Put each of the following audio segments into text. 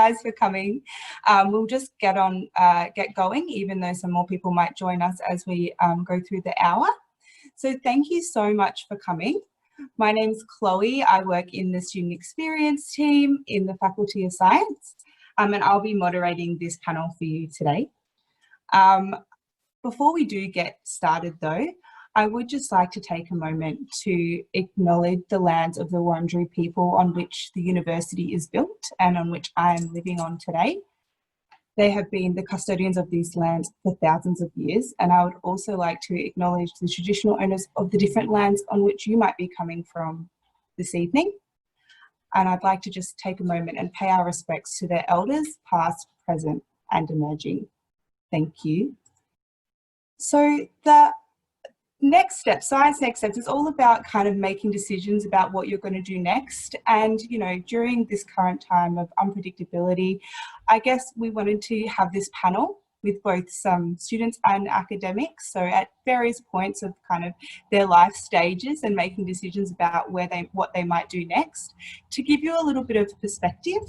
guys for coming. We'll just get going, even though some more people might join us as we go through the hour. So thank you so much for coming. My name's Chloe. I work in the Student Experience team in the Faculty of Science, and I'll be moderating this panel for you today. Before we do get started though, I would just like to take a moment to acknowledge the lands of the Wurundjeri people on which the university is built and on which I am living on today. They have been the custodians of these lands for thousands of years, and I would also like to acknowledge the traditional owners of the different lands on which you might be coming from this evening. And I'd like to just take a moment and pay our respects to their elders, past, present, and emerging. Thank you. So the next step, Science Next Steps, is all about kind of making decisions about what you're going to do next. And, you know, during this current time of unpredictability, I guess we wanted to have this panel with both some students and academics. So at various points of kind of their life stages and making decisions about what they might do next, to give you a little bit of perspective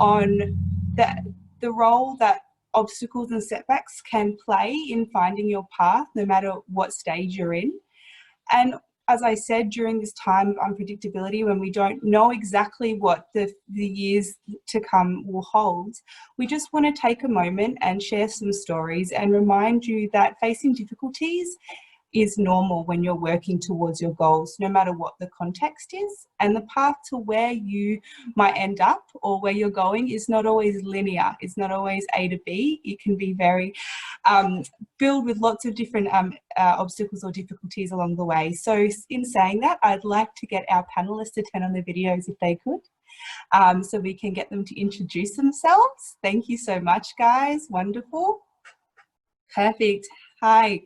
on the role that obstacles and setbacks can play in finding your path, no matter what stage you're in. And as I said, during this time of unpredictability, when we don't know exactly what the years to come will hold, we just want to take a moment and share some stories and remind you that facing difficulties is normal when you're working towards your goals, no matter what the context is. And the path to where you might end up or where you're going is not always linear. It's not always A to B. It can be very filled with lots of different obstacles or difficulties along the way. So in saying that, I'd like to get our panelists to turn on their videos if they could, so we can get them to introduce themselves. Thank you so much, guys. Wonderful. Perfect. Hi.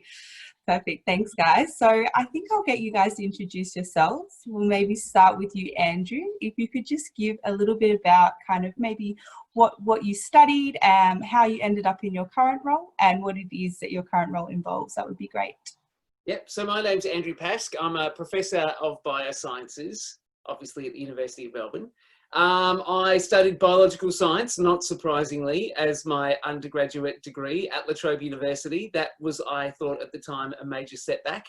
Perfect. Thanks, guys. So I think I'll get you guys to introduce yourselves. We'll maybe start with you, Andrew. If you could just give a little bit about kind of maybe what you studied, how you ended up in your current role, and what it is that your current role involves, that would be great. Yep. So my name's Andrew Pask. I'm a professor of biosciences, obviously at the University of Melbourne. I studied biological science, not surprisingly, as my undergraduate degree at La Trobe University. That was, I thought at the time, a major setback.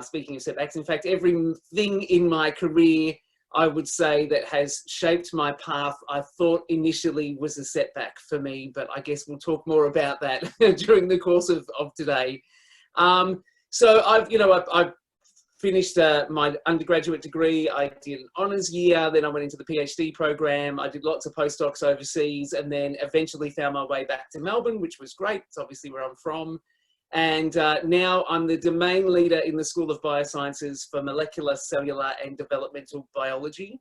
Speaking of setbacks, in fact, everything in my career, I would say, that has shaped my path, I thought initially was a setback for me, but I guess we'll talk more about that during the course of today. So I've finished my undergraduate degree. I did an honours year, then I went into the PhD program. I did lots of postdocs overseas, and then eventually found my way back to Melbourne, which was great. It's obviously where I'm from. And now I'm the domain leader in the School of Biosciences for molecular, cellular and developmental biology.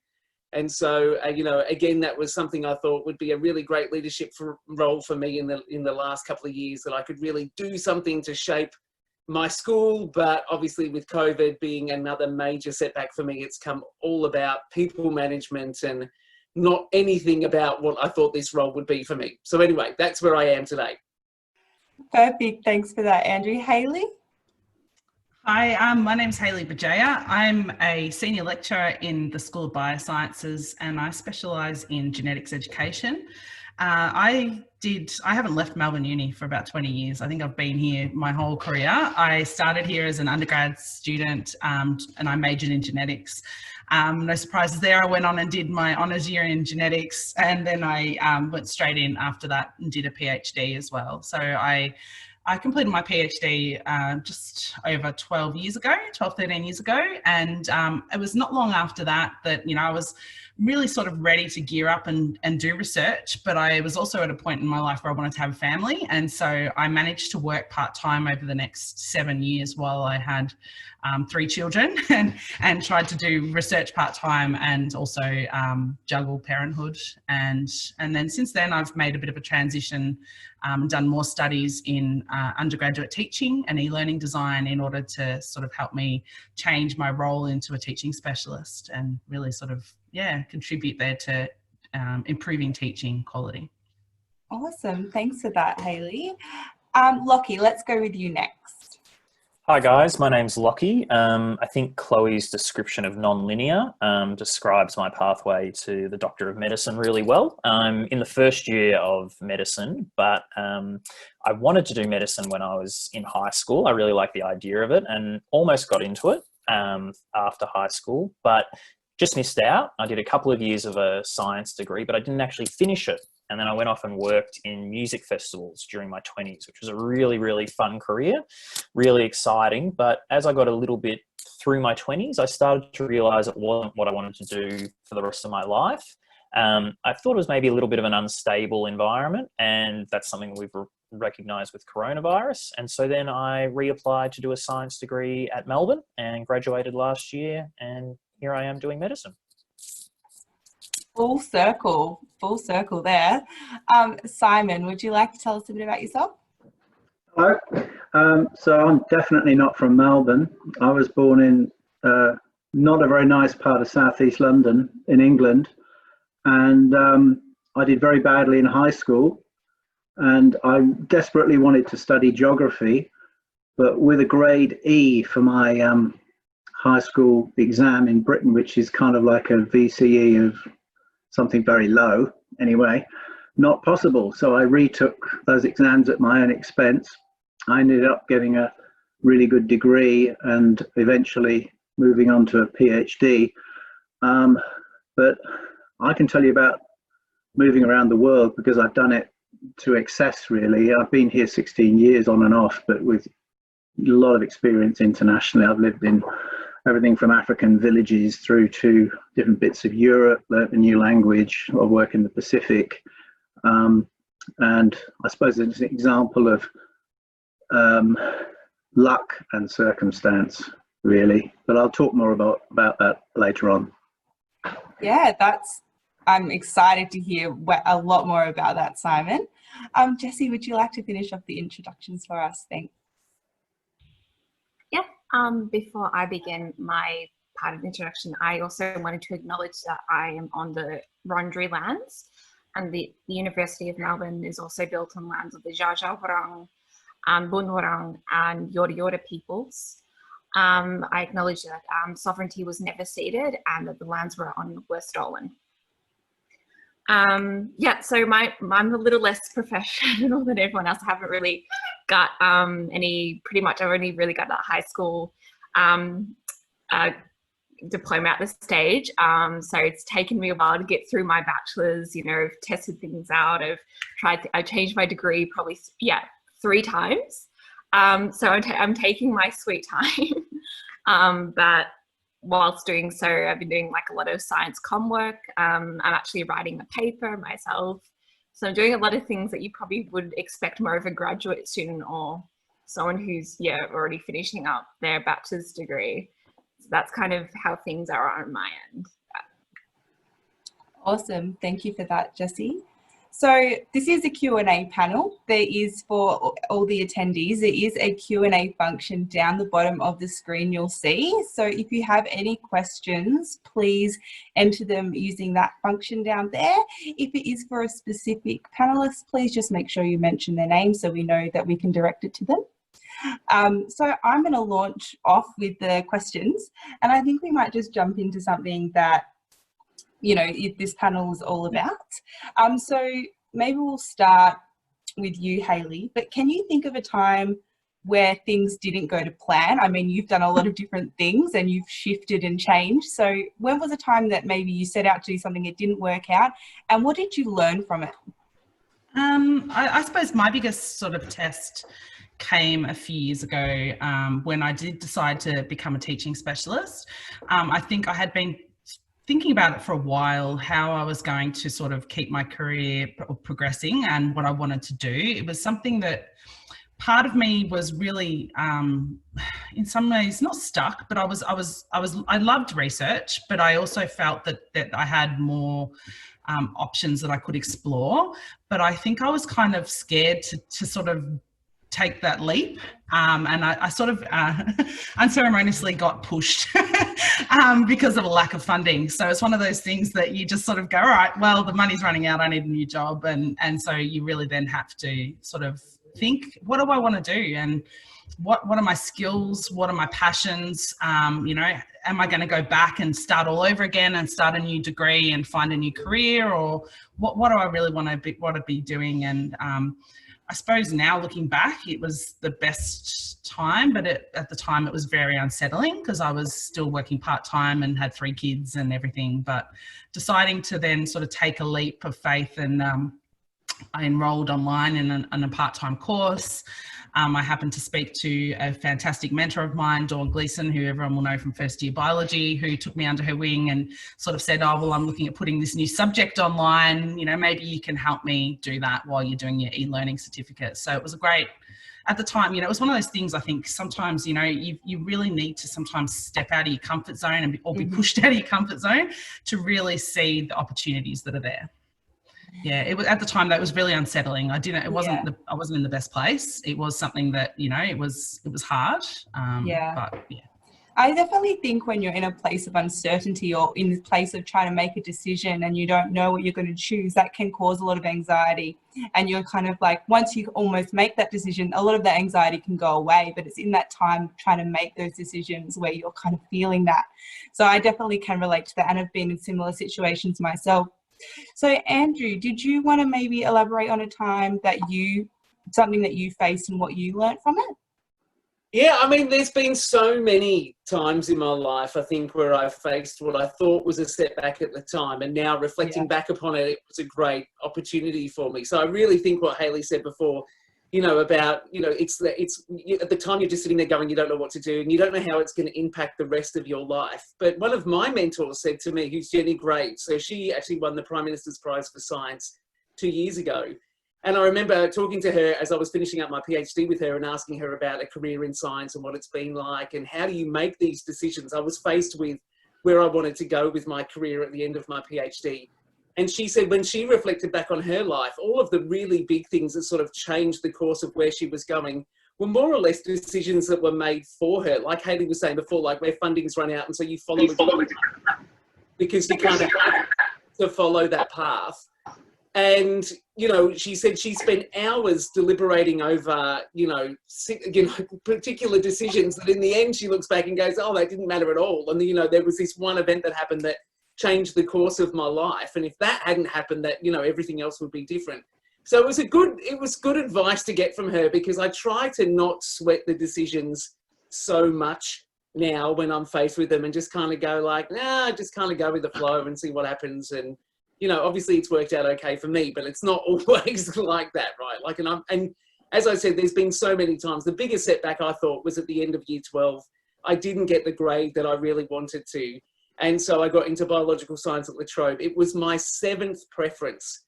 And so, again, that was something I thought would be a really great leadership role for me in the last couple of years, that I could really do something to shape my school. But obviously with COVID being another major setback for me, it's come all about people management and not anything about what I thought this role would be for me. So anyway, that's where I am today. Perfect. Thanks for that, Andrew. Hayley? Hi, my name's Hayley Bajaya. I'm a senior lecturer in the School of Biosciences, and I specialise in genetics education. I haven't left Melbourne Uni for about 20 years. I think I've been here my whole career. I started here as an undergrad student, and I majored in genetics. No surprises there. I went on and did my honours year in genetics, and then I went straight in after that and did a PhD as well. So I completed my PhD just over 13 years ago. And it was not long after that I was really sort of ready to gear up and do research, but I was also at a point in my life where I wanted to have a family. And so I managed to work part-time over the next 7 years while I had 3 children and tried to do research part-time and also juggle parenthood. And then since then I've made a bit of a transition, done more studies in undergraduate teaching and e-learning design in order to sort of help me change my role into a teaching specialist and really sort of, contribute there to improving teaching quality. Awesome. Thanks for that, Hayley. Lockie, let's go with you next. Hi guys, my name's Lockie. I think Chloe's description of non-linear describes my pathway to the Doctor of Medicine really well. I'm in the first year of medicine, but I wanted to do medicine when I was in high school. I really liked the idea of it and almost got into it after high school, but just missed out. I did a couple of years of a science degree, but I didn't actually finish it. And then I went off and worked in music festivals during my 20s, which was a really, really fun career, really exciting. But as I got a little bit through my 20s, I started to realize it wasn't what I wanted to do for the rest of my life. I thought it was maybe a little bit of an unstable environment, and that's something we've recognized with coronavirus. And so then I reapplied to do a science degree at Melbourne and graduated last year, and here I am doing medicine. Full circle there. Simon, would you like to tell us a bit about yourself? Hello. So I'm definitely not from Melbourne. I was born in not a very nice part of southeast London in England, and I did very badly in high school, and I desperately wanted to study geography, but with a grade E for my high school exam in Britain, which is kind of like a VCE of something very low anyway, not possible. So I retook those exams at my own expense. I ended up getting a really good degree and eventually moving on to a PhD. But I can tell you about moving around the world because I've done it to excess, really. I've been here 16 years on and off, but with a lot of experience internationally. I've lived in everything from African villages through to different bits of Europe, learnt a new language, or work in the Pacific. And I suppose it's an example of luck and circumstance, really. But I'll talk more about that later on. Yeah, I'm excited to hear a lot more about that, Simon. Jessie, would you like to finish off the introductions for us? Thanks. Yeah, before I begin my part of the introduction, I also wanted to acknowledge that I am on the Wurundjeri lands, and the University of Melbourne is also built on lands of the Dja Dja Wurrung, Boonwurrung and Yorta Yorta peoples. I acknowledge that sovereignty was never ceded and that the lands were stolen. Yeah, so I'm a little less professional than everyone else. I haven't really got pretty much I've only really got that high school diploma at this stage. So it's taken me a while to get through my bachelor's, I've tested things out. I changed my degree probably, 3 times. So I'm taking my sweet time. But whilst doing so, I've been doing like a lot of science comm work. I'm actually writing a paper myself. So I'm doing a lot of things that you probably would expect more of a graduate student or someone who's already finishing up their bachelor's degree. So that's kind of how things are on my end. Awesome. Thank you for that, Jessie. So this is a Q&A panel. There is, for all the attendees, there is a Q&A function down the bottom of the screen you'll see. So if you have any questions, please enter them using that function down there. If it is for a specific panelist, please just make sure you mention their name so we know that we can direct it to them. So I'm going to launch off with the questions, and I think we might just jump into something that this panel is all about. So maybe we'll start with you, Hayley, but can you think of a time where things didn't go to plan? I mean, you've done a lot of different things and you've shifted and changed. So when was a time that maybe you set out to do something, it didn't work out, and what did you learn from it? I suppose my biggest sort of test came a few years ago when I did decide to become a teaching specialist. I think I had been thinking about it for a while, how I was going to sort of keep my career progressing and what I wanted to do. It was something that part of me was really, in some ways, not stuck, but I loved research, but I also felt that I had more options that I could explore. But I think I was kind of scared to sort of take that leap, and I sort of unceremoniously got pushed because of a lack of funding. So it's one of those things that you just sort of go, all right, well, the money's running out, I need a new job, and so you really then have to sort of think, what do I want to do? And what are my skills? What are my passions? You know, am I going to go back and start all over again and start a new degree and find a new career, or what do I really want to be doing? And I suppose now looking back, it was the best time, but at the time it was very unsettling because I was still working part-time and had 3 kids and everything. But deciding to then sort of take a leap of faith, and I enrolled online in a part-time course. I happened to speak to a fantastic mentor of mine, Dawn Gleeson, who everyone will know from first year biology, who took me under her wing and sort of said, oh, well, I'm looking at putting this new subject online. You know, maybe you can help me do that while you're doing your e-learning certificate. So it was a great, at the time, you know, it was one of those things, I think sometimes, you know, you really need to sometimes step out of your comfort zone or be pushed out of your comfort zone to really see the opportunities that are there. Yeah, it was at the time that was really unsettling. I wasn't in the best place. It was something that, you know, it was hard. But yeah. I definitely think when you're in a place of uncertainty or in the place of trying to make a decision and you don't know what you're going to choose, that can cause a lot of anxiety. And you're kind of like, once you almost make that decision, a lot of that anxiety can go away, but it's in that time trying to make those decisions where you're kind of feeling that. So I definitely can relate to that, and I've been in similar situations myself. So Andrew, did you want to maybe elaborate on a time that something that you faced and what you learned from it? Yeah, I mean, there's been so many times in my life, I think, where I faced what I thought was a setback at the time, and now reflecting back upon it, it was a great opportunity for me. So I really think what Hayley said before, you know, about, you know, it's at the time you're just sitting there going, you don't know what to do and you don't know how it's going to impact the rest of your life. But one of my mentors said to me, who's Jenny Gray, so she actually won the Prime Minister's Prize for Science 2 years ago. And I remember talking to her as I was finishing up my PhD with her and asking her about a career in science and what it's been like and how do you make these decisions. I was faced with where I wanted to go with my career at the end of my PhD. And she said when she reflected back on her life, all of the really big things that sort of changed the course of where she was going were more or less decisions that were made for her. Like Hayley was saying before, like where funding's run out and so you follow it because you kind of have to follow that path. And, you know, she said she spent hours deliberating over, particular decisions that in the end she looks back and goes, oh, that didn't matter at all. And, you know, there was this one event that happened that changed the course of my life. And if that hadn't happened, that, you know, everything else would be different. So it was good advice to get from her because I try to not sweat the decisions so much now when I'm faced with them and just kind of go like, nah, just kind of go with the flow and see what happens. And, you know, obviously it's worked out okay for me, but it's not always like that, right? Like, and as I said, there's been so many times. The biggest setback I thought was at the end of year 12. I didn't get the grade that I really wanted to. And so I got into biological science at La Trobe. It was my 7th preference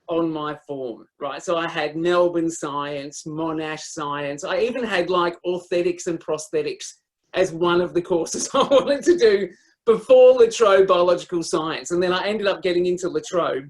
on my form, right? So I had Melbourne science, Monash science. I even had like orthotics and prosthetics as one of the courses I wanted to do before La Trobe biological science. And then I ended up getting into La Trobe.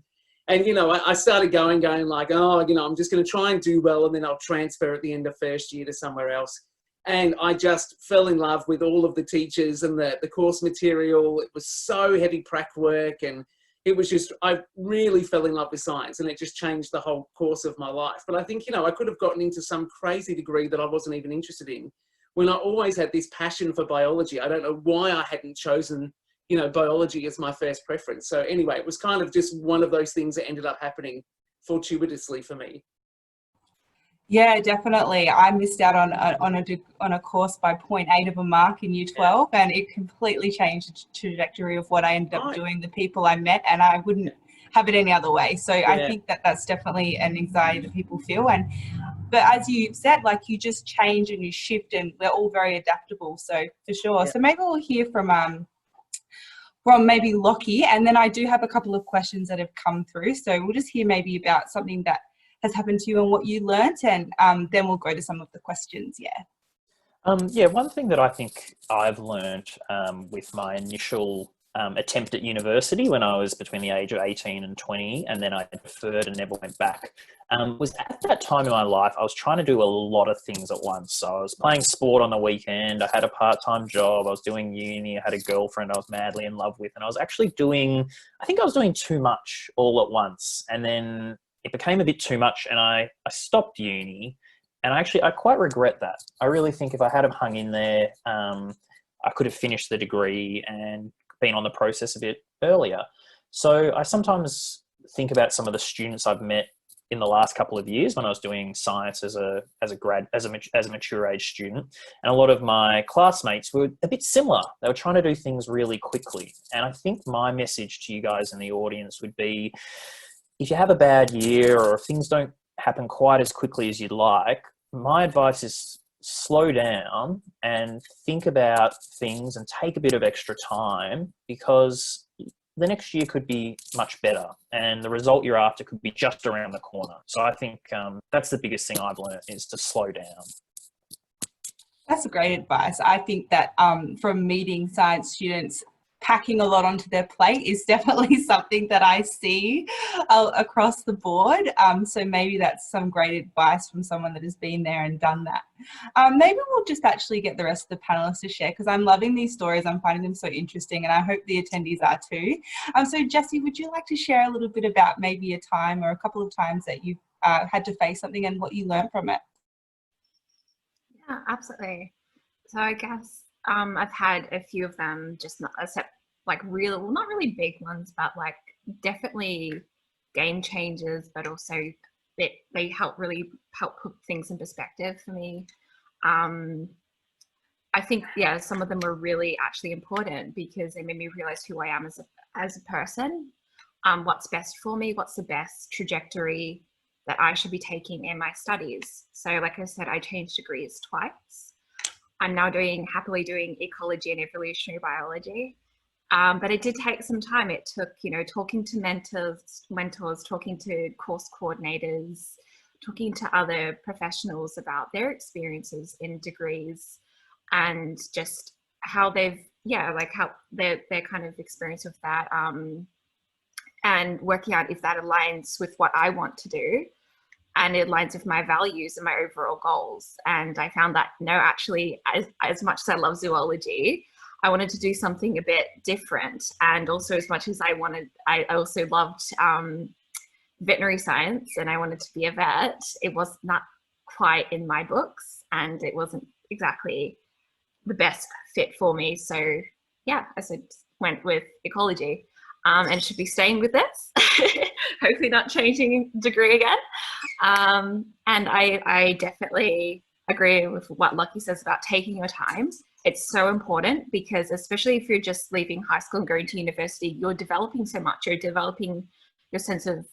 And, you know, I started going like, oh, you know, I'm just going to try and do well and then I'll transfer at the end of first year to somewhere else. And I just fell in love with all of the teachers and the course material. It was so heavy prac work and it was just, I really fell in love with science and it just changed the whole course of my life. But I think, you know, I could have gotten into some crazy degree that I wasn't even interested in when I always had this passion for biology. I don't know why I hadn't chosen, you know, biology as my first preference. So anyway, it was kind of just one of those things that ended up happening fortuitously for me. Yeah, definitely. I missed out on a course by 0.8 of a mark in year 12, and it completely changed the trajectory of what I ended up doing, the people I met, and I wouldn't have it any other way. So I think that that's definitely an anxiety that people feel. But as you said, like you just change and you shift, and we're all very adaptable. So for sure. Yeah. So maybe we'll hear from maybe Lockie, and then I do have a couple of questions that have come through. So we'll just hear maybe about something that has happened to you and what you learnt, and then we'll go to some of the questions. One thing that I think I've learnt with my initial attempt at university when I was between the age of 18 and 20, and then I deferred and never went back, was at that time in my life, I was trying to do a lot of things at once. So I was playing sport on the weekend, I had a part-time job, I was doing uni, I had a girlfriend I was madly in love with, and I was actually doing too much all at once. And then it became a bit too much and I stopped uni And I quite regret that. I really think if I had have hung in there, I could have finished the degree and been on the process a bit earlier. So I sometimes think about some of the students I've met in the last couple of years when I was doing science as a mature age student, and a lot of my classmates were a bit similar. They were trying to do things really quickly. And I think my message to you guys in the audience would be, if you have a bad year or if things don't happen quite as quickly as you'd like, my advice is slow down and think about things and take a bit of extra time, because the next year could be much better and the result you're after could be just around the corner. So I think that's the biggest thing I've learned, is to slow down. That's great advice. I think that from meeting science students, packing a lot onto their plate is definitely something that I see across the board. So maybe that's some great advice from someone that has been there and done that. Maybe we'll just actually get the rest of the panelists to share, because I'm loving these stories. I'm finding them so interesting, and I hope the attendees are too. So Jessie, would you like to share a little bit about maybe a time or a couple of times that you've had to face something and what you learned from it? Yeah, absolutely. So I guess I've had a few of them, just not like real, well, not really big ones, but like definitely game changers, but also they help put things in perspective for me. I think, yeah, some of them were really actually important because they made me realize who I am as a person, what's best for me, what's the best trajectory that I should be taking in my studies. So like I said, I changed degrees twice. I'm now happily doing ecology and evolutionary biology. But it did take some time. It took, talking to mentors, talking to course coordinators, talking to other professionals about their experiences in degrees, and just how how their kind of experience with that, and working out if that aligns with what I want to do and it aligns with my values and my overall goals. And I found that, no, actually, as much as I love zoology, I wanted to do something a bit different. And also, as much as I also loved veterinary science and I wanted to be a vet, it was not quite in my books and it wasn't exactly the best fit for me. So yeah, I went with ecology, and should be staying with this, hopefully not changing degree again. And I definitely agree with what Lucky says about taking your time. It's so important because, especially if you're just leaving high school and going to university, you're developing so much. You're developing your sense of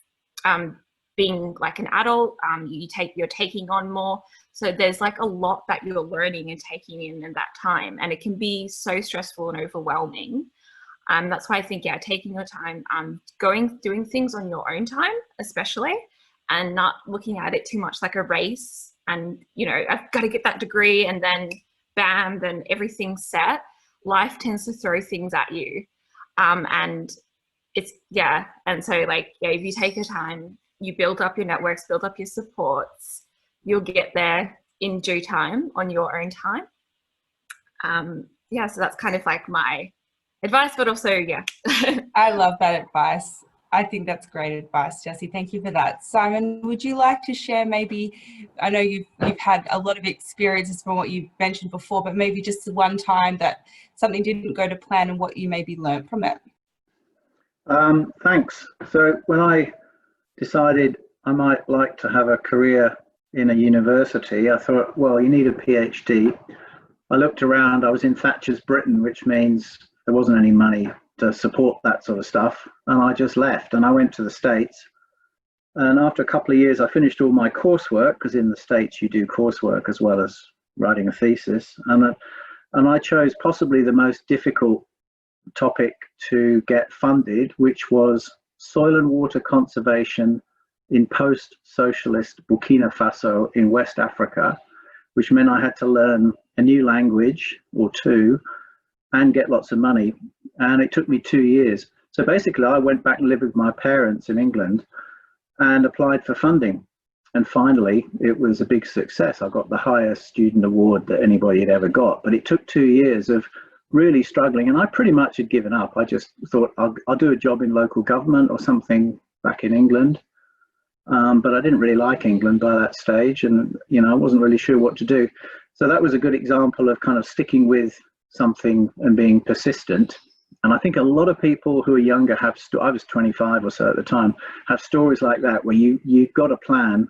being like an adult. You're taking on more. So there's like a lot that you're learning and taking in that time, and it can be so stressful and overwhelming. That's why I think, yeah, taking your time, doing things on your own time, especially, and not looking at it too much like a race. And I've got to get that degree, and then bam, then everything's set. Life tends to throw things at you. And it's, yeah. And so if you take your time, you build up your networks, build up your supports, you'll get there in due time, on your own time. So that's kind of like my advice, but also, yeah. I love that advice. I think that's great advice, Jessie. Thank you for that. Simon, would you like to share maybe, I know you've had a lot of experiences from what you've mentioned before, but maybe just the one time that something didn't go to plan and what you maybe learned from it? Thanks. So when I decided I might like to have a career in a university, I thought, well, you need a PhD. I looked around, I was in Thatcher's Britain, which means there wasn't any money to support that sort of stuff, and I just left and I went to the States. And after a couple of years, I finished all my coursework, because in the States you do coursework as well as writing a thesis, and I chose possibly the most difficult topic to get funded, which was soil and water conservation in post-socialist Burkina Faso in West Africa, which meant I had to learn a new language or two and get lots of money. And it took me 2 years. So basically I went back and lived with my parents in England and applied for funding. And finally, it was a big success. I got the highest student award that anybody had ever got. But it took 2 years of really struggling. And I pretty much had given up. I just thought I'll do a job in local government or something back in England. but I didn't really like England by that stage, and I wasn't really sure what to do. So that was a good example of kind of sticking with something and being persistent. And I think a lot of people who are younger have, I was 25 or so at the time, have stories like that where you've got a plan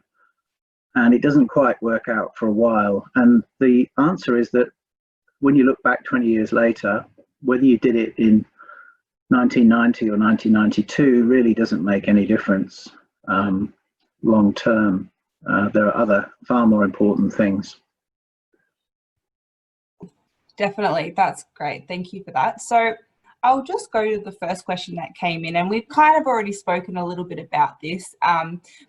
and it doesn't quite work out for a while. And the answer is that when you look back 20 years later, whether you did it in 1990 or 1992 really doesn't make any difference long term. There are other far more important things. Definitely, that's great. Thank you for that. So I'll just go to the first question that came in, and we've kind of already spoken a little bit about this,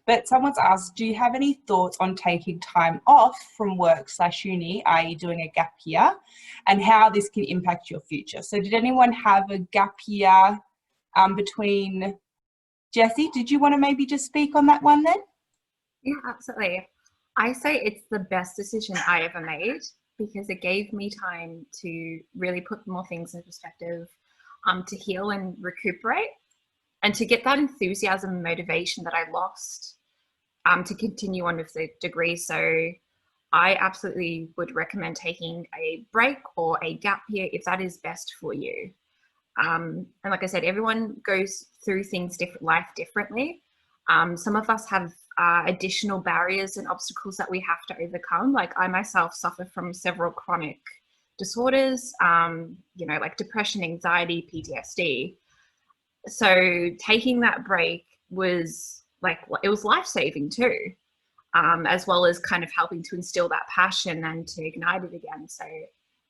but someone's asked, do you have any thoughts on taking time off from work/uni, i.e. doing a gap year, and how this can impact your future? So did anyone have a gap year between... Jessie, did you want to maybe just speak on that one then? Yeah, absolutely. I say it's the best decision I ever made, because it gave me time to really put more things in perspective, to heal and recuperate, and to get that enthusiasm and motivation that I lost to continue on with the degree. So I absolutely would recommend taking a break or a gap year if that is best for you. And like I said, everyone goes through things life differently. Some of us have additional barriers and obstacles that we have to overcome. Like I myself suffer from several chronic disorders, like depression, anxiety, PTSD. So taking that break was it was life-saving too, as well as kind of helping to instill that passion and to ignite it again. So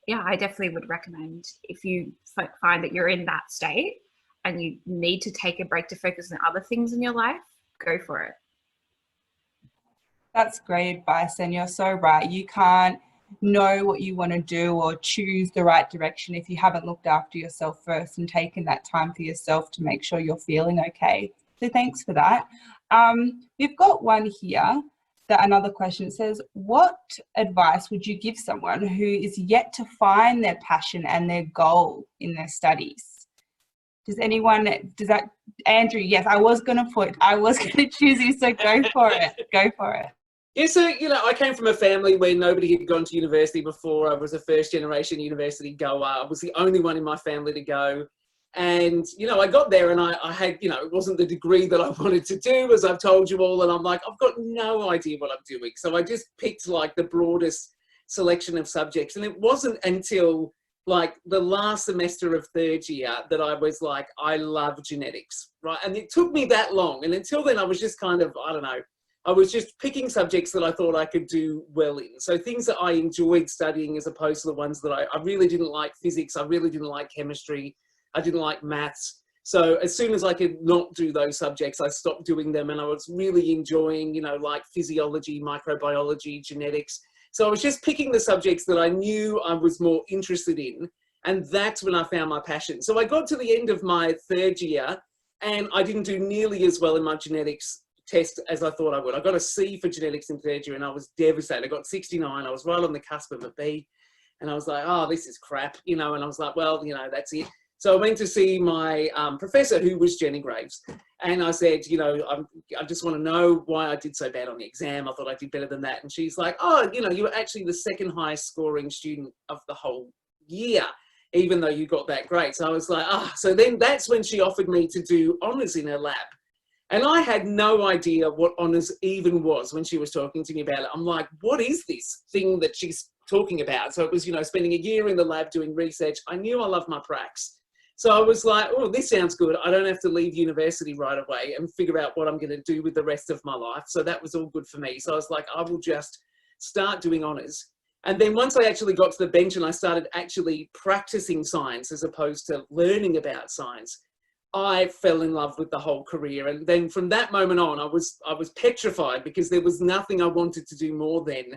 yeah, I definitely would recommend, if you find that you're in that state and you need to take a break to focus on other things in your life, go for it. That's great advice, and you're so right. You can't know what you want to do or choose the right direction if you haven't looked after yourself first and taken that time for yourself to make sure you're feeling okay. So thanks for that. We've got one here, another question. It says, what advice would you give someone who is yet to find their passion and their goal in their studies? Andrew, yes, I was going to choose you, so go for it. Yeah, so, I came from a family where nobody had gone to university before. I was a first-generation university goer. I was the only one in my family to go. And, I got there and I had, it wasn't the degree that I wanted to do, as I've told you all. And I'm like, I've got no idea what I'm doing. So I just picked, the broadest selection of subjects. And it wasn't until, the last semester of third year that I was like, I love genetics, right? And it took me that long. And until then, I was just kind of, I don't know, I was just picking subjects that I thought I could do well in. So things that I enjoyed studying as opposed to the ones that I really didn't like. Physics, I really didn't like chemistry, I didn't like maths. So as soon as I could not do those subjects, I stopped doing them, and I was really enjoying, physiology, microbiology, genetics. So I was just picking the subjects that I knew I was more interested in, and that's when I found my passion. So I got to the end of my third year, and I didn't do nearly as well in my genetics test as I thought I would. I got a C for genetics in third year, and I was devastated. I got 69. I was right on the cusp of a B, and I was like, oh, this is crap, and I was like, well, that's it. So I went to see my professor, who was Jenny Graves, and I said, I just want to know why I did so bad on the exam. I thought I did better than that. And she's like, oh, you were actually the second highest scoring student of the whole year, even though you got that grade. So I was like, so then that's when she offered me to do honours in her lab. And I had no idea what honours even was when she was talking to me about it. I'm like, what is this thing that she's talking about? So it was, spending a year in the lab doing research. I knew I loved my pracs. So I was like, oh, this sounds good. I don't have to leave university right away and figure out what I'm going to do with the rest of my life. So that was all good for me. So I was like, I will just start doing honours. And then once I actually got to the bench and I started actually practicing science as opposed to learning about science, I fell in love with the whole career. And then from that moment on, I was petrified, because there was nothing I wanted to do more than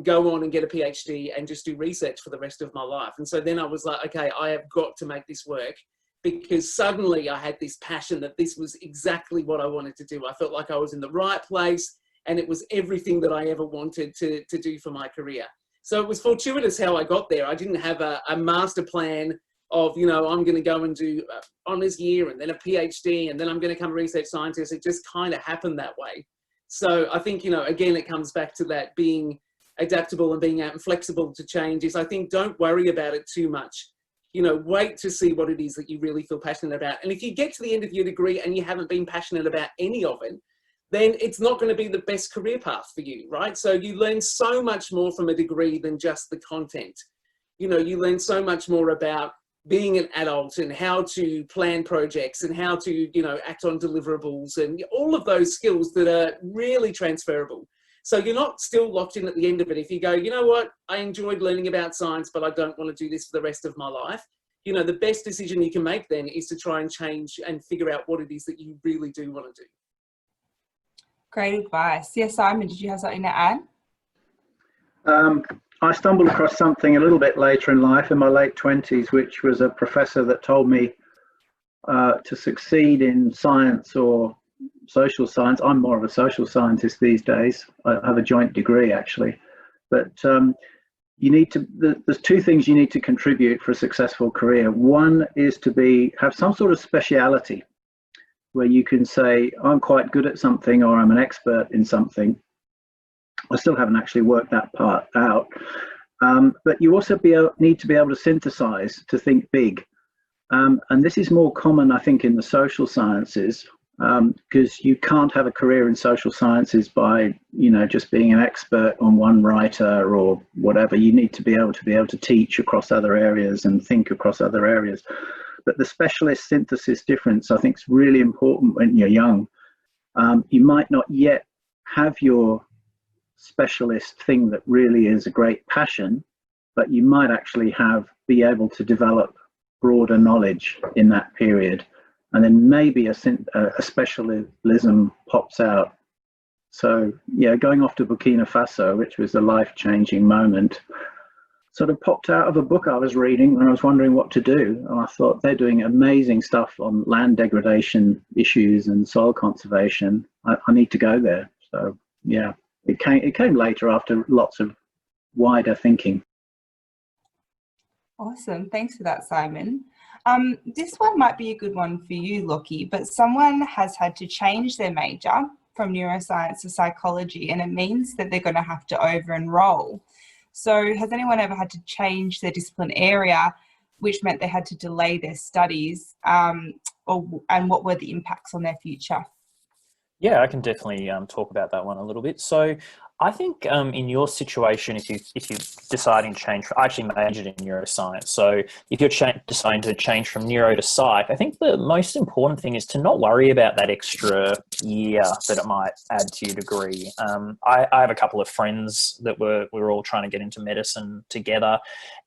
go on and get a PhD and just do research for the rest of my life. And so then I was like, okay, I have got to make this work, because suddenly I had this passion that this was exactly what I wanted to do. I felt like I was in the right place, and it was everything that I ever wanted to do for my career. So it was fortuitous how I got there. I didn't have a master plan of, you know, I'm going to go and do honours year and then a PhD and then I'm going to become a research scientist. It just kind of happened that way. So I think, you know, again, it comes back to that being adaptable and being flexible to changes. I think don't worry about it too much. You know, wait to see what it is that you really feel passionate about. And if you get to the end of your degree and you haven't been passionate about any of it, then it's not going to be the best career path for you, right? So you learn so much more from a degree than just the content. You know, you learn so much more about being an adult and how to plan projects and how to, you know, act on deliverables and all of those skills that are really transferable. So you're not still locked in at the end of it. If you go, you know what, I enjoyed learning about science, but I don't want to do this for the rest of my life. You know, the best decision you can make then is to try and change and figure out what it is that you really do want to do. Great advice. Yes, Simon, did you have something to add? I stumbled across something a little bit later in life, in my late 20s, which was a professor that told me to succeed in science or social science. I'm more of a social scientist these days. I have a joint degree, actually. But you need to, there's two things you need to contribute for a successful career. One is to have some sort of speciality where you can say, I'm quite good at something or I'm an expert in something. I still haven't actually worked that part out. But you also need to be able to synthesize, to think big. And this is more common, I think, in the social sciences, because you can't have a career in social sciences by, you know, just being an expert on one writer or whatever. You need to be able to teach across other areas and think across other areas. But the specialist synthesis difference, I think, is really important when you're young. You might not yet have your specialist thing that really is a great passion, but you might actually be able to develop broader knowledge in that period, and then maybe a specialism pops out. So yeah, going off to Burkina Faso, which was a life-changing moment, sort of popped out of a book I was reading when I was wondering what to do, and I thought they're doing amazing stuff on land degradation issues and soil conservation. I need to go there. So yeah, it came later after lots of wider thinking. Awesome. Thanks for that, Simon. This one might be a good one for you, Lockie, but someone has had to change their major from neuroscience to psychology, and it means that they're going to have to over-enroll. So has anyone ever had to change their discipline area, which meant they had to delay their studies, and what were the impacts on their future? Yeah, I can definitely talk about that one a little bit. So I think in your situation, if you're deciding to change, I actually majored in neuroscience. So if you're deciding to change from neuro to psych, I think the most important thing is to not worry about that extra year that it might add to your degree. I have a couple of friends that we were all trying to get into medicine together,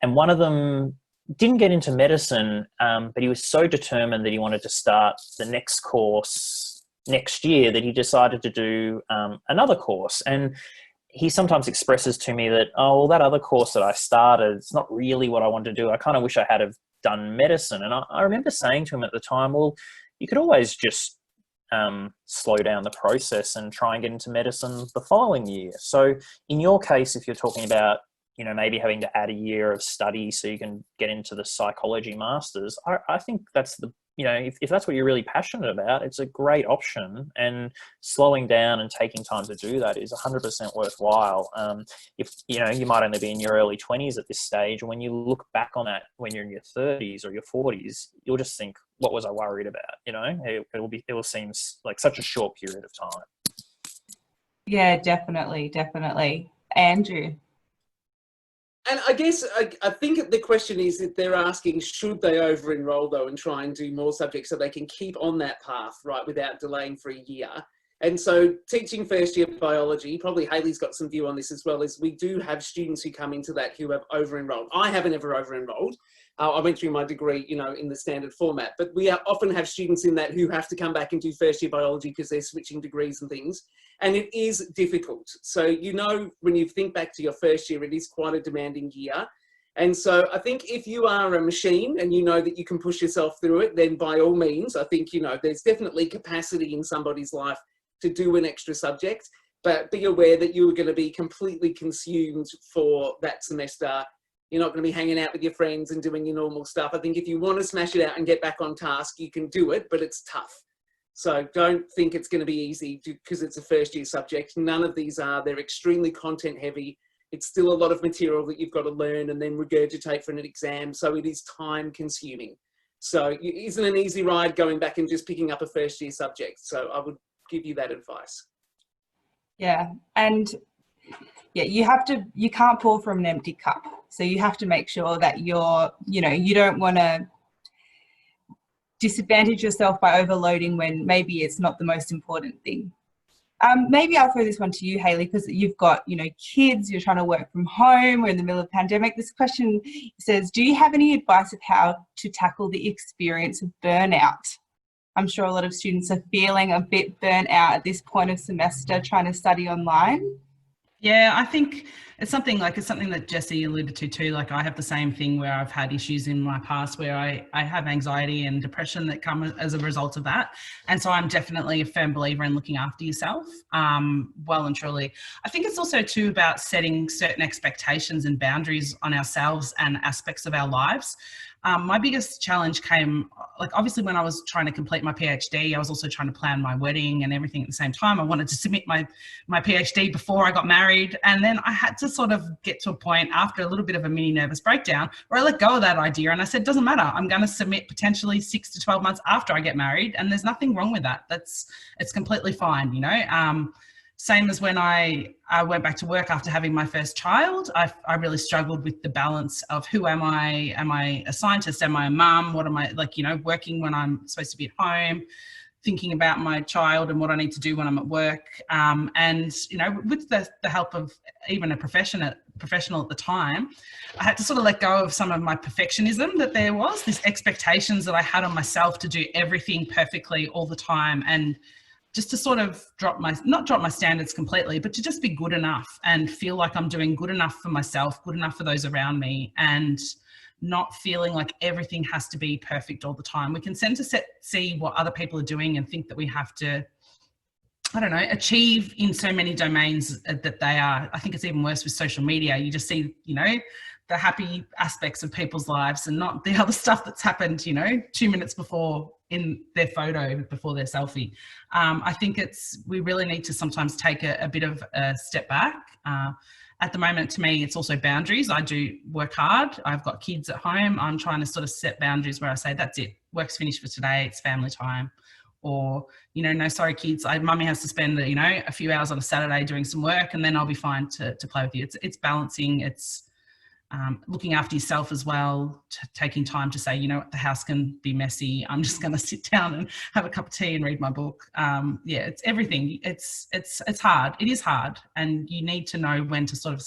and one of them didn't get into medicine, but he was so determined that he wanted to start the next course next year that he decided to do another course. And he sometimes expresses to me that, oh, well, that other course that I started, it's not really what I want to do. I kind of wish I had have done medicine. And I remember saying to him at the time, well, you could always just slow down the process and try and get into medicine the following year. So in your case, if you're talking about, you know, maybe having to add a year of study so you can get into the psychology masters, I think that's you know, if that's what you're really passionate about, it's a great option, and slowing down and taking time to do that is 100% worthwhile. If, you know, you might only be in your early 20s at this stage, and when you look back on that when you're in your 30s or your 40s, you'll just think, what was I worried about? You know, it will seem like such a short period of time. Yeah, definitely. Andrew? And I guess I think the question is that they're asking, should they over-enroll though and try and do more subjects so they can keep on that path, right, without delaying for a year? And so teaching first year biology, probably Hayley's got some view on this as well, is we do have students who come into that who have over-enrolled. I haven't ever over-enrolled. I went through my degree, you know, in the standard format, but we often have students in that who have to come back and do first year biology because they're switching degrees and things. And it is difficult. So, you know, when you think back to your first year, it is quite a demanding year. And so I think if you are a machine and you know that you can push yourself through it, then by all means, I think, you know, there's definitely capacity in somebody's life to do an extra subject, but be aware that you are going to be completely consumed for that semester. You're not going to be hanging out with your friends and doing your normal stuff. I think if you want to smash it out and get back on task, you can do it, but it's tough. So don't think it's going to be easy because it's a first year subject. None of these are. They're extremely content heavy. It's still a lot of material that you've got to learn and then regurgitate for an exam. So it is time consuming. So it isn't an easy ride going back and just picking up a first year subject. So I would give you that advice. Yeah. And yeah, you can't pour from an empty cup. So you have to make sure that you don't want to disadvantage yourself by overloading when maybe it's not the most important thing. Maybe I'll throw this one to you, Hayley, because you've got, kids, you're trying to work from home, we're in the middle of a pandemic. This question says, do you have any advice of how to tackle the experience of burnout? I'm sure a lot of students are feeling a bit burnt out at this point of semester trying to study online. Yeah, I think it's something that Jessie alluded to too. Like I have the same thing where I've had issues in my past where I have anxiety and depression that come as a result of that. And so I'm definitely a firm believer in looking after yourself, well and truly. I think it's also too about setting certain expectations and boundaries on ourselves and aspects of our lives. My biggest challenge came, obviously when I was trying to complete my PhD, I was also trying to plan my wedding and everything at the same time. I wanted to submit my PhD before I got married. And then I had to sort of get to a point after a little bit of a mini nervous breakdown where I let go of that idea and I said, doesn't matter. I'm going to submit potentially 6 to 12 months after I get married. And there's nothing wrong with that. It's completely fine, Same as when I went back to work after having my first child, I really struggled with the balance of who am I? Am I a scientist? Am I a mum? What am I, working when I'm supposed to be at home, thinking about my child and what I need to do when I'm at work. With the help of even a professional at the time, I had to sort of let go of some of my perfectionism that there was, these expectations that I had on myself to do everything perfectly all the time. And just to sort of not drop my standards completely, but to just be good enough and feel like I'm doing good enough for myself, good enough for those around me, and not feeling like everything has to be perfect all the time. We can tend to see what other people are doing and think that we have to, achieve in so many domains that they are. I think it's even worse with social media. You just see, the happy aspects of people's lives and not the other stuff that's happened, 2 minutes before in their photo, before their selfie. I think we really need to sometimes take a bit of a step back. At the moment, to me, it's also boundaries. I do work hard. I've got kids at home. I'm trying to sort of set boundaries where I say, that's it. Work's finished for today. It's family time. Or, no, sorry, kids. Mummy has to spend, a few hours on a Saturday doing some work and then I'll be fine to play with you. It's balancing. It's looking after yourself as well, taking time to say, the house can be messy. I'm just going to sit down and have a cup of tea and read my book. It's everything. It's hard. It is hard. And you need to know when to sort of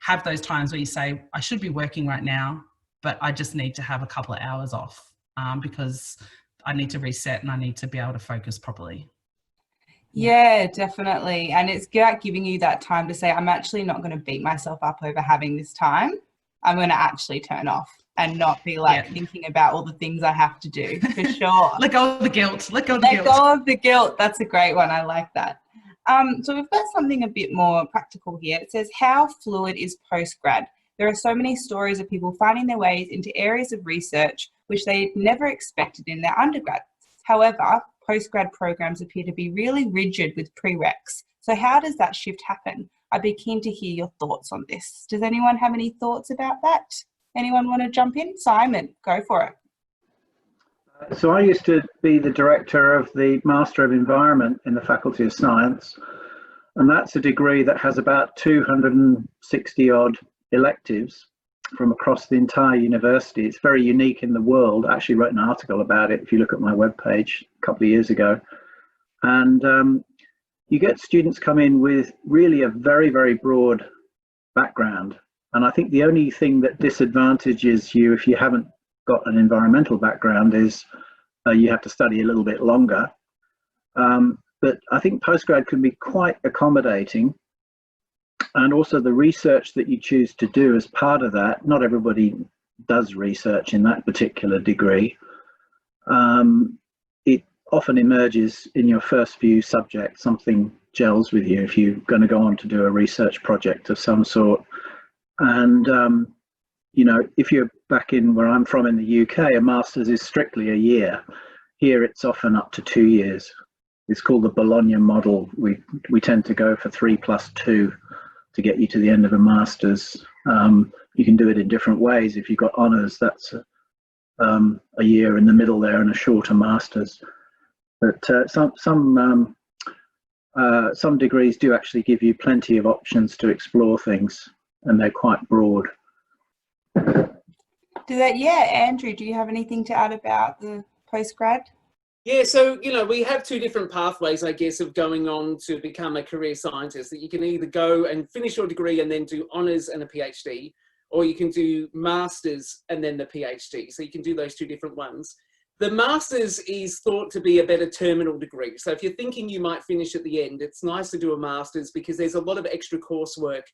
have those times where you say, I should be working right now, but I just need to have a couple of hours off because I need to reset and I need to be able to focus properly. Yeah, definitely. And it's about giving you that time to say, I'm actually not going to beat myself up over having this time. I'm going to actually turn off and not be thinking about all the things I have to do, for sure. Let go of the guilt. Let go of the guilt. That's a great one. I like that. So we've got something a bit more practical here. It says, how fluid is postgrad? There are so many stories of people finding their ways into areas of research which they never expected in their undergrad. However, postgrad programs appear to be really rigid with prereqs. So how does that shift happen? I'd be keen to hear your thoughts on this. Does anyone have any thoughts about that? Anyone want to jump in? Simon, go for it. So I used to be the director of the Master of Environment in the Faculty of Science, and that's a degree that has about 260 odd electives from across the entire university. It's very unique in the world. I actually wrote an article about it if you look at my webpage a couple of years ago. And you get students come in with really a very, very broad background. And I think the only thing that disadvantages you if you haven't got an environmental background is you have to study a little bit longer. But I think postgrad can be quite accommodating. And also the research that you choose to do as part of that, not everybody does research in that particular degree. It often emerges in your first few subjects, something gels with you if you're going to go on to do a research project of some sort. And you know, if you're back in where I'm from in the UK, a master's is strictly a year. Here it's often up to 2 years. It's called the Bologna model. We tend to go for 3+2 to get you to the end of a master's. You can do it in different ways. If you've got honours, that's a year in the middle there and a shorter master's. But some degrees do actually give you plenty of options to explore things, and they're quite broad. Yeah, Andrew, do you have anything to add about the postgrad? Yeah, so, you know, we have two different pathways, I guess, of going on to become a career scientist. That you can either go and finish your degree and then do honours and a PhD, or you can do masters and then the PhD. So you can do those two different ones. The masters is thought to be a better terminal degree. So if you're thinking you might finish at the end, it's nice to do a masters because there's a lot of extra coursework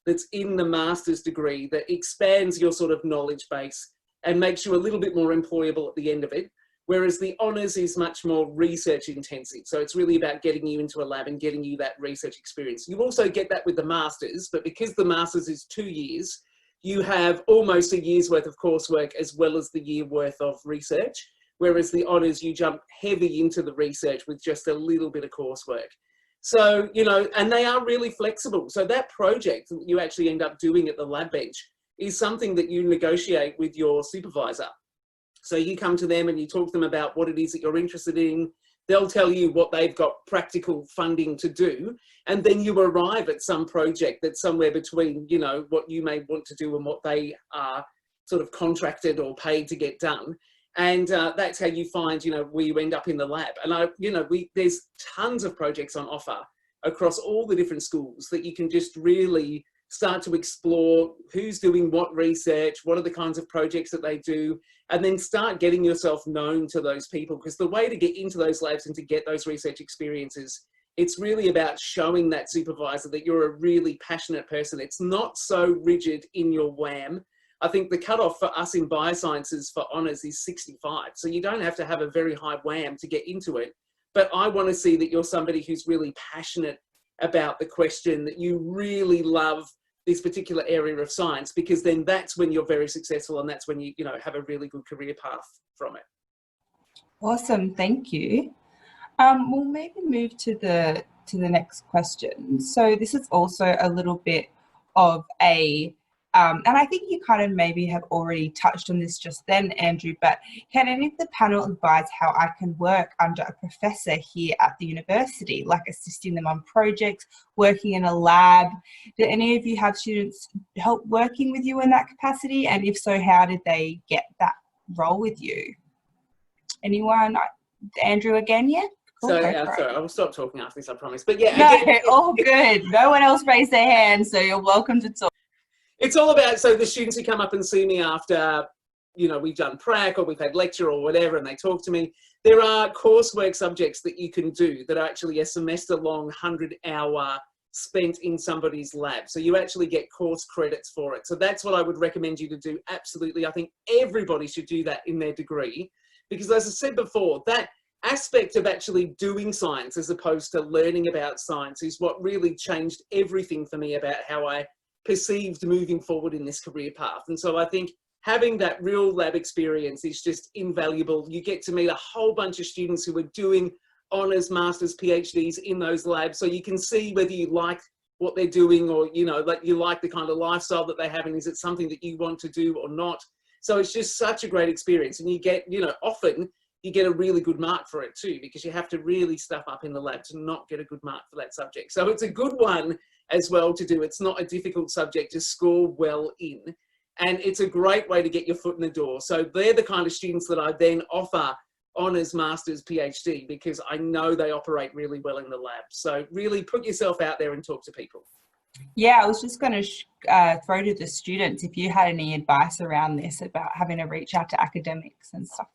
that's in the master's degree that expands your sort of knowledge base and makes you a little bit more employable at the end of it. Whereas the honours is much more research intensive. So it's really about getting you into a lab and getting you that research experience. You also get that with the masters, but because the masters is 2 years, you have almost a year's worth of coursework as well as the year worth of research. Whereas the honours, you jump heavy into the research with just a little bit of coursework. So, you know, and they are really flexible. So that project that you actually end up doing at the lab bench is something that you negotiate with your supervisor. So you come to them and you talk to them about what it is that you're interested in. They'll tell you what they've got practical funding to do. And then you arrive at some project that's somewhere between, you know, what you may want to do and what they are sort of contracted or paid to get done. And that's how you find, you know, where you end up in the lab. And, there's tons of projects on offer across all the different schools that you can just really start to explore who's doing what research, what are the kinds of projects that they do, and then start getting yourself known to those people. Because the way to get into those labs and to get those research experiences, it's really about showing that supervisor that you're a really passionate person. It's not so rigid in your wham. I think the cutoff for us in biosciences for honours is 65. So you don't have to have a very high wham to get into it. But I want to see that you're somebody who's really passionate about the question, that you really love this particular area of science, because then that's when you're very successful and that's when you have a really good career path from it. Awesome, thank you. We'll maybe move to the next question. So this is also a little bit of a and I think you kind of maybe have already touched on this just then, Andrew, but can any of the panel advise how I can work under a professor here at the university, like assisting them on projects, working in a lab? Do any of you have students help working with you in that capacity? And if so, how did they get that role with you? Anyone? Andrew again, yeah? Cool, sorry, I will stop talking after this, I promise. But yeah, no, again, all good. No one else raised their hand, so you're welcome to talk. It's all about, so the students who come up and see me after, we've done prac or we've had lecture or whatever, and they talk to me, there are coursework subjects that you can do that are actually a semester-long 100-hour spent in somebody's lab. So you actually get course credits for it. So that's what I would recommend you to do. Absolutely. I think everybody should do that in their degree, because as I said before, that aspect of actually doing science as opposed to learning about science is what really changed everything for me about how I perceived moving forward in this career path. And so I think having that real lab experience is just invaluable. You get to meet a whole bunch of students who are doing honours, masters, PhDs in those labs. So you can see whether you like what they're doing, or, like you like the kind of lifestyle that they have, and is it something that you want to do or not? So it's just such a great experience. And you get, often you get a really good mark for it too, because you have to really stuff up in the lab to not get a good mark for that subject. So it's a good one as well to do. It's not a difficult subject to score well in, and it's a great way to get your foot in the door. So they're the kind of students that I then offer honours, masters, PhD, because I know they operate really well in the lab. So really put yourself out there and talk to people. Yeah, I was just going to throw to the students if you had any advice around this about having to reach out to academics and stuff.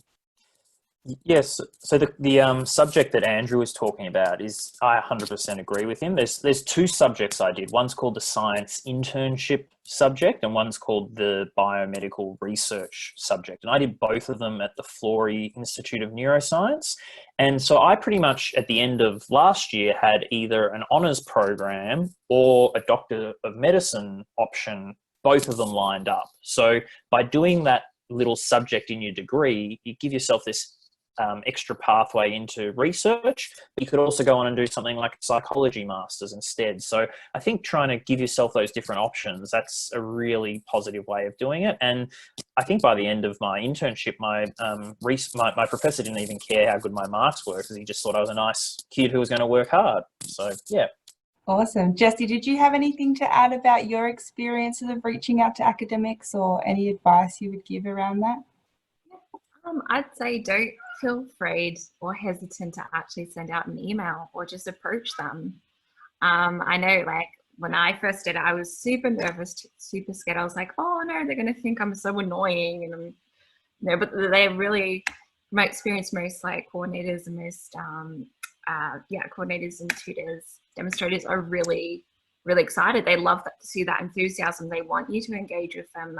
Yes, so the subject that Andrew was talking about is, I 100% agree with him. There's two subjects I did. One's called the science internship subject, and one's called the biomedical research subject. And I did both of them at the Florey Institute of Neuroscience. And so I pretty much, at the end of last year, had either an honours program or a Doctor of Medicine option both of them lined up. So by doing that little subject in your degree, you give yourself this extra pathway into research. You could also go on and do something like a psychology master's instead. So I think trying to give yourself those different options, that's a really positive way of doing it. And I think by the end of my internship, my professor didn't even care how good my marks were, because he just thought I was a nice kid who was going to work hard. So yeah. Awesome. Jessie, did you have anything to add about your experiences of reaching out to academics, or any advice you would give around that? I'd say don't feel afraid or hesitant to actually send out an email or just approach them. I know, like, when I first did it, I was super nervous, super scared. I was like, oh no, they're going to think I'm so annoying. And I'm, but they're really, from my experience, most like coordinators and most, coordinators and tutors, demonstrators are really, really excited. They love to see that enthusiasm. They want you to engage with them.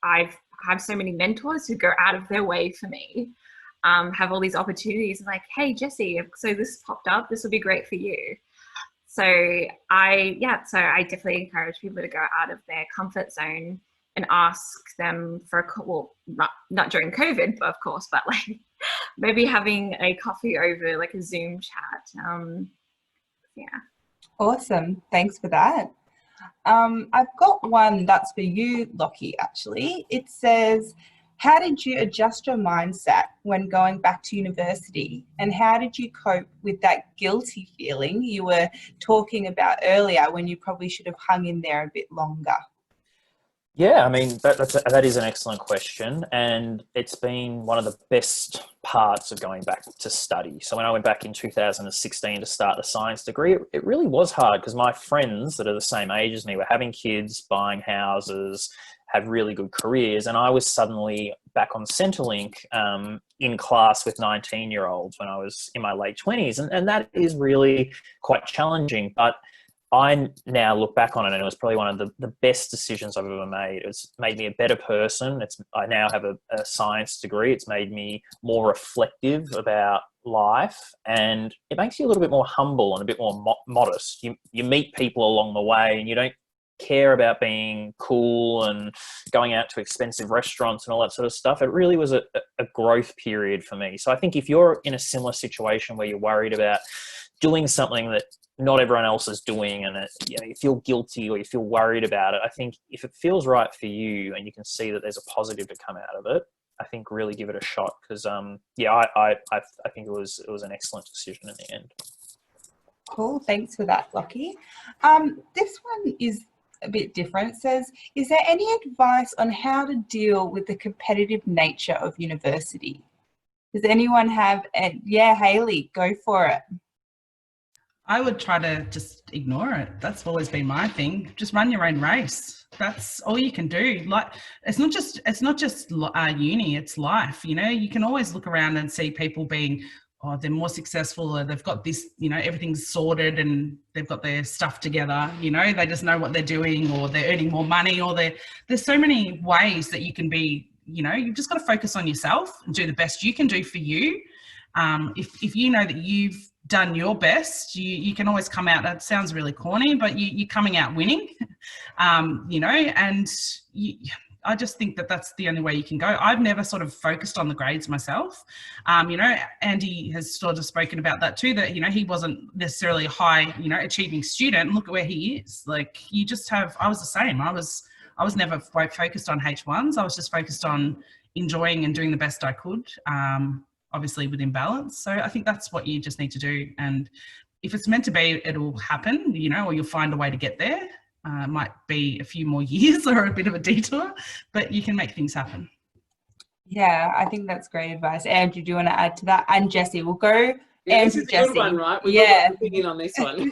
I've had so many mentors who go out of their way for me, have all these opportunities, like, hey, Jessie, so this popped up, this will be great for you. So I definitely encourage people to go out of their comfort zone and ask them for not during COVID, of course, but like maybe having a coffee over like a Zoom chat. Awesome. Thanks for that. I've got one that's for you, Lockie, actually. It says, how did you adjust your mindset when going back to university? And how did you cope with that guilty feeling you were talking about earlier, when you probably should have hung in there a bit longer? Yeah, I mean, that is an excellent question, and it's been one of the best parts of going back to study. So when I went back in 2016 to start the science degree, it really was hard, because my friends that are the same age as me were having kids, buying houses, had really good careers, and I was suddenly back on Centrelink in class with 19-year-olds when I was in my late 20s, and that is really quite challenging. But I now look back on it, and it was probably one of the best decisions I've ever made. It's made me a better person. I now have a science degree. It's made me more reflective about life, and it makes you a little bit more humble and a bit more modest. You meet people along the way, and you don't care about being cool and going out to expensive restaurants and all that sort of stuff. It really was a growth period for me. So I think if you're in a similar situation where you're worried about doing something that not everyone else is doing, and you feel guilty or you feel worried about it, I think if it feels right for you and you can see that there's a positive to come out of it, I think really give it a shot, because I think it was an excellent decision in the end. Cool, thanks for that, Lockie. This one is a bit different. It says, is there any advice on how to deal with the competitive nature of university? Does anyone have? Hayley, go for it. I would try to just ignore it. That's always been my thing. Just run your own race. That's all you can do. Like, it's not just uni, it's life. You can always look around and see people being, they're more successful, or they've got this, everything's sorted and they've got their stuff together. They just know what they're doing, or they're earning more money, or there's so many ways that you can be. You've just got to focus on yourself and do the best you can do for you. If you know that you've done your best, you can always come out, that sounds really corny, but you're coming out winning, and I just think that that's the only way you can go. I've never sort of focused on the grades myself. Andy has sort of spoken about that too, that, he wasn't necessarily a high, achieving student. Look at where he is. Like, I was the same. I was never focused on H1s. I was just focused on enjoying and doing the best I could, obviously within balance. So I think that's what you just need to do. And if it's meant to be, it'll happen, or you'll find a way to get there. It might be a few more years or a bit of a detour, but you can make things happen. Yeah, I think that's great advice. Andrew, do you want to add to that? And Jessie, we'll go. Yeah, this is a good one, right? We've got an opinion on this one.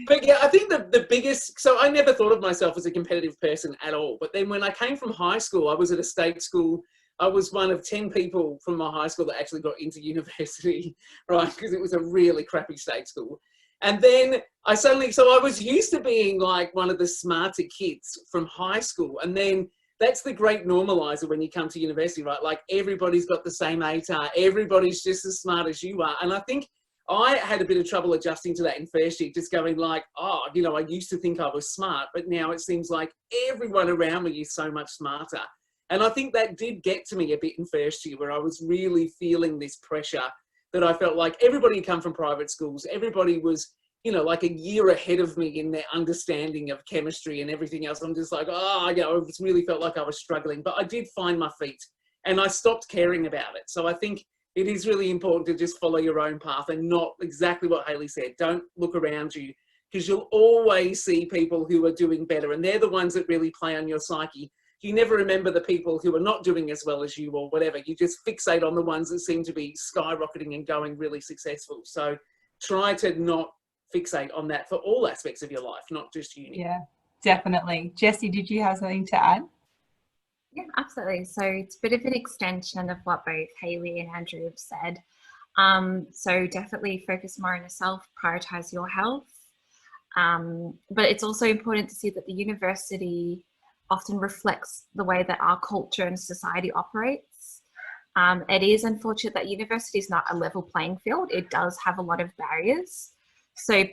But yeah, I think the biggest, so I never thought of myself as a competitive person at all. But then when I came from high school, I was at a state school. I was one of 10 people from my high school that actually got into university, right? Because it was a really crappy state school. And then I was used to being like one of the smarter kids from high school. And then that's the great normalizer when you come to university, right? Like, everybody's got the same ATAR. Everybody's just as smart as you are. And I think I had a bit of trouble adjusting to that in first year, just going like, oh, you know, I used to think I was smart, but now it seems like everyone around me is so much smarter. And I think that did get to me a bit in first year, where I was really feeling this pressure that I felt like everybody had come from private schools. Everybody was, you know, like a year ahead of me in their understanding of chemistry and everything else. I'm just like, oh, you know, it really felt like I was struggling, but I did find my feet and I stopped caring about it. So I think it is really important to just follow your own path and not exactly what Hayley said. Don't look around you, because you'll always see people who are doing better, and they're the ones that really play on your psyche. You never remember the people who are not doing as well as you or whatever. You just fixate on the ones that seem to be skyrocketing and going really successful. So try to not fixate on that for all aspects of your life, not just uni. Yeah, definitely. Jessie, did you have something to add? Yeah, absolutely. So it's a bit of an extension of what both Hayley and Andrew have said. So definitely focus more on yourself, prioritize your health. But it's also important to see that the university often reflects the way that our culture and society operates. It is unfortunate that university is not a level playing field. It does have a lot of barriers. So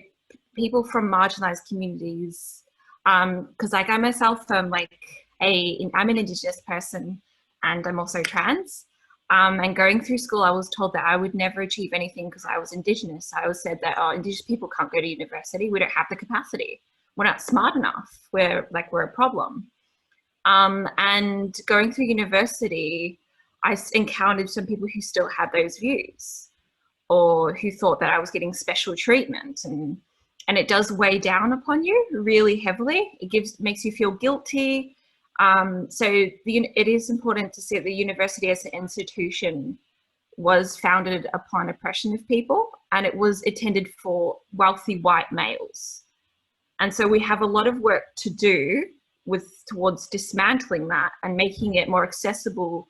people from marginalized communities, because like I myself am I'm an Indigenous person, and I'm also trans. And going through school, I was told that I would never achieve anything because I was Indigenous. I was said that, oh, Indigenous people can't go to university. We don't have the capacity. We're not smart enough. We're a problem. And going through university, I encountered some people who still had those views, or who thought that I was getting special treatment, and it does weigh down upon you really heavily. It makes you feel guilty. So it is important to see that the university as an institution was founded upon oppression of people, and it was intended for wealthy white males. And so we have a lot of work to do towards dismantling that and making it more accessible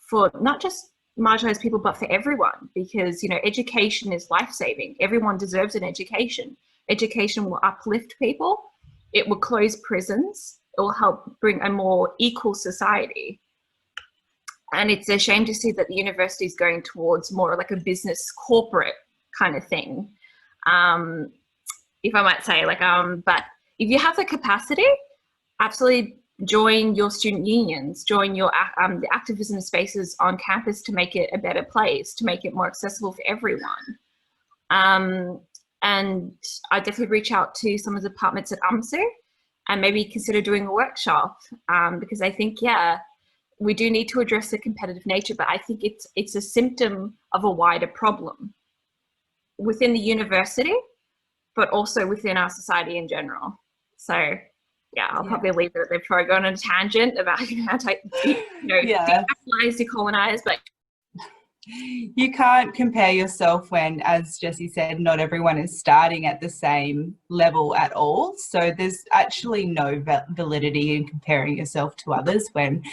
for not just marginalized people, but for everyone, because, you know, education is life-saving. Everyone deserves an education. Education will uplift people. It will close prisons. It will help bring a more equal society. And it's a shame to see that the university is going towards more like a business corporate kind of thing, if I might say. But if you have the capacity, absolutely join your student unions, join your the activism spaces on campus to make it a better place, to make it more accessible for everyone. And I definitely reach out to some of the departments at UMSU and maybe consider doing a workshop, because I think, yeah, we do need to address the competitive nature, but I think it's a symptom of a wider problem within the university, but also within our society in general. So yeah, I'll probably leave it there before I go on a tangent about how to, decolonize, decolonize, but you can't compare yourself when, as Jessie said, not everyone is starting at the same level at all. So there's actually no validity in comparing yourself to others when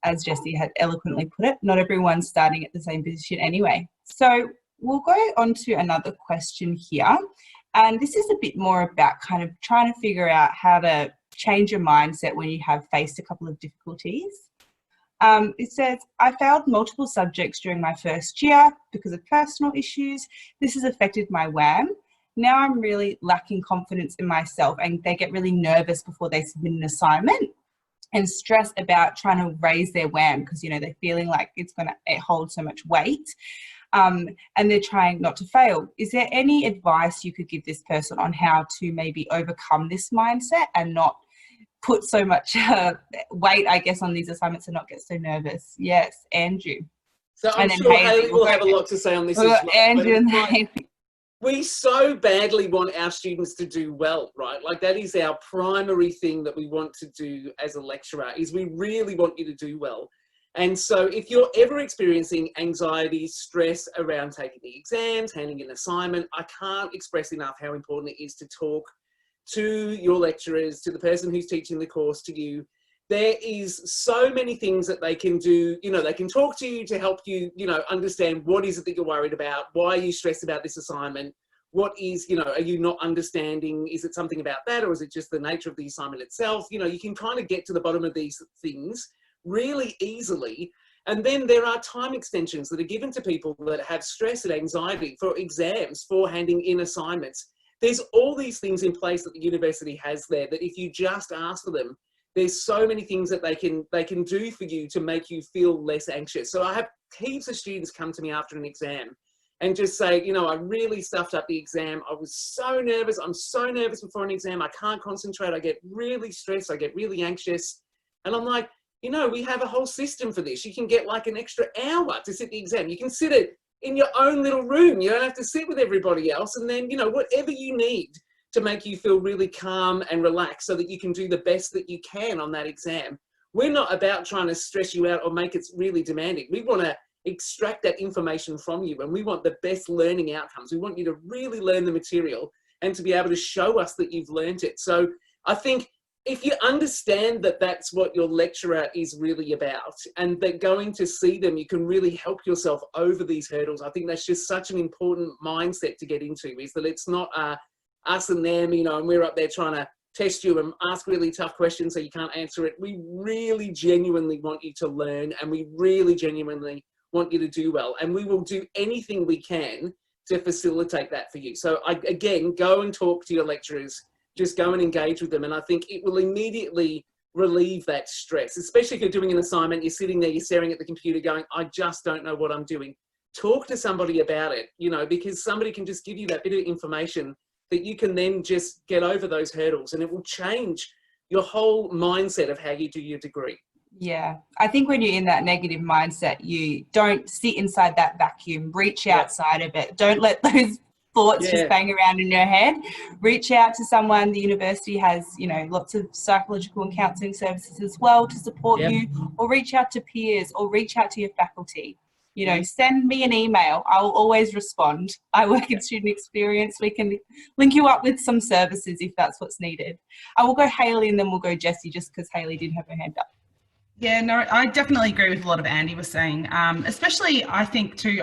as Jessie had eloquently put it, not everyone's starting at the same position anyway. So we'll go on to another question here. And this is a bit more about kind of trying to figure out how to change your mindset when you have faced a couple of difficulties. It says, I failed multiple subjects during my first year because of personal issues. This has affected my WAM. Now I'm really lacking confidence in myself, and they get really nervous before they submit an assignment and stress about trying to raise their WAM because, you know, they're feeling like it's going to hold so much weight, and they're trying not to fail. Is there any advice you could give this person on how to maybe overcome this mindset and not put so much weight, I guess, on these assignments and not get so nervous? Yes, Andrew. So I'm sure Hayley will have a lot to say on this as well. Andrew and Hayley. We so badly want our students to do well, right? Like that is our primary thing that we want to do as a lecturer, is we really want you to do well. And so if you're ever experiencing anxiety, stress around taking the exams, handing an assignment, I can't express enough how important it is to talk to your lecturers, to the person who's teaching the course to you. There is so many things that they can do. You know, they can talk to you to help you, you know, understand what is it that you're worried about? Why are you stressed about this assignment? What is, you know, are you not understanding? Is it something about that, or is it just the nature of the assignment itself? You know, you can kind of get to the bottom of these things really easily. And then there are time extensions that are given to people that have stress and anxiety for exams, for handing in assignments. There's all these things in place that the university has there that if you just ask for them, there's so many things that they can do for you to make you feel less anxious. So I have heaps of students come to me after an exam and just say, you know, I really stuffed up the exam. I was so nervous. I'm so nervous before an exam. I can't concentrate. I get really stressed. I get really anxious. And I'm like, you know, we have a whole system for this. You can get like an extra hour to sit the exam. You can sit it in your own little room. You don't have to sit with everybody else. And then, you know, whatever you need to make you feel really calm and relaxed so that you can do the best that you can on that exam. We're not about trying to stress you out or make it really demanding. We want to extract that information from you, and we want the best learning outcomes. We want you to really learn the material and to be able to show us that you've learned it. So I think if you understand that that's what your lecturer is really about, and that going to see them, you can really help yourself over these hurdles. I think that's just such an important mindset to get into, is that it's not us and them, you know, and we're up there trying to test you and ask really tough questions so you can't answer it. We really genuinely want you to learn, and we really genuinely want you to do well. And we will do anything we can to facilitate that for you. So again, go and talk to your lecturers. Just go and engage with them. And I think it will immediately relieve that stress, especially if you're doing an assignment, you're sitting there, you're staring at the computer going, I just don't know what I'm doing. Talk to somebody about it, you know, because somebody can just give you that bit of information that you can then just get over those hurdles, and it will change your whole mindset of how you do your degree. Yeah, I think when you're in that negative mindset, you don't sit inside that vacuum, reach outside of it. Don't let those thoughts just bang around in your head. Reach out to someone. The university has, you know, lots of psychological and counselling services as well to support you, or reach out to peers, or reach out to your faculty. You know, send me an email. I will always respond. I work in student experience. We can link you up with some services if that's what's needed. I will go Hayley and then we'll go Jessie, just because Hayley did have her hand up. Yeah, no, I definitely agree with a lot of Andy was saying. Especially, I think too,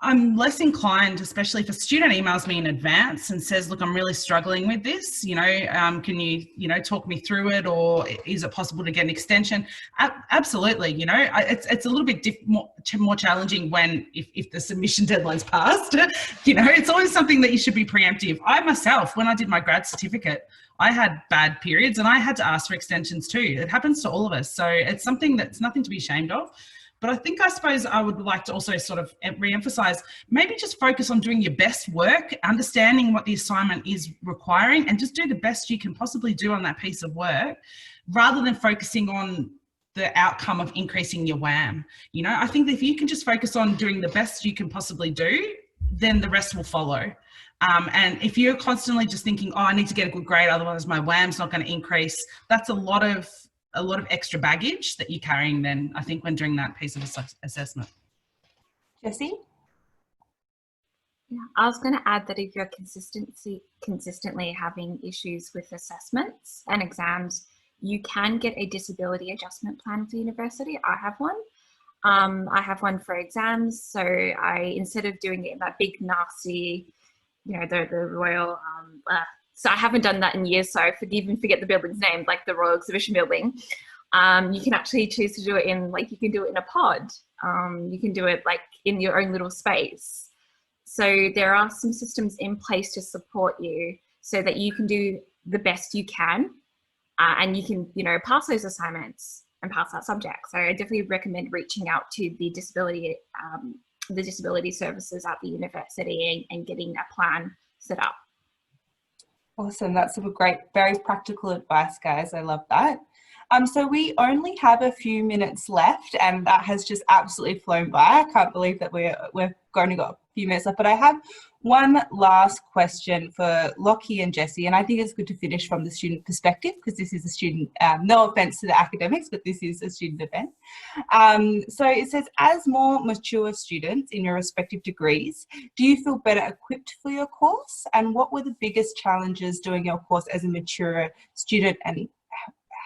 I'm less inclined, especially if a student emails me in advance and says, look, I'm really struggling with this, you know, can you, you know, talk me through it, or is it possible to get an extension? Absolutely, you know, it's a little bit more challenging when, if the submission deadline's passed, you know, it's always something that you should be preemptive. I myself, when I did my grad certificate, I had bad periods and I had to ask for extensions too. It happens to all of us. So it's something that's nothing to be ashamed of. But I suppose I would like to also sort of re-emphasize, maybe just focus on doing your best work, understanding what the assignment is requiring, and just do the best you can possibly do on that piece of work, rather than focusing on the outcome of increasing your WAM. You know, I think that if you can just focus on doing the best you can possibly do, then the rest will follow. And if you're constantly just thinking, oh, I need to get a good grade, otherwise my WAM's not going to increase, that's a lot of extra baggage that you're carrying then, I think, when doing that piece of assessment. Jessie? Yeah, I was going to add that if you're consistently having issues with assessments and exams, you can get a disability adjustment plan with the university. I have one. I have one for exams. So instead of doing it in that big nasty, you know, the Royal, so I haven't done that in years, so I even forget the building's name, like the Royal Exhibition Building. You can actually choose to do it in, like, you can do it in a pod. You can do it like in your own little space. So there are some systems in place to support you so that you can do the best you can, and you can, you know, pass those assignments and pass that subject. So I definitely recommend reaching out to the disability services at the university and getting a plan set up. Awesome. That's some great, very practical advice, guys. I love that. So we only have a few minutes left, and that has just absolutely flown by. I can't believe that we've only got a few minutes left, but I have one last question for Lockie and Jessie, and I think it's good to finish from the student perspective, because this is a student, no offence to the academics, but this is a student event. So it says, as more mature students in your respective degrees, do you feel better equipped for your course? And what were the biggest challenges doing your course as a mature student, and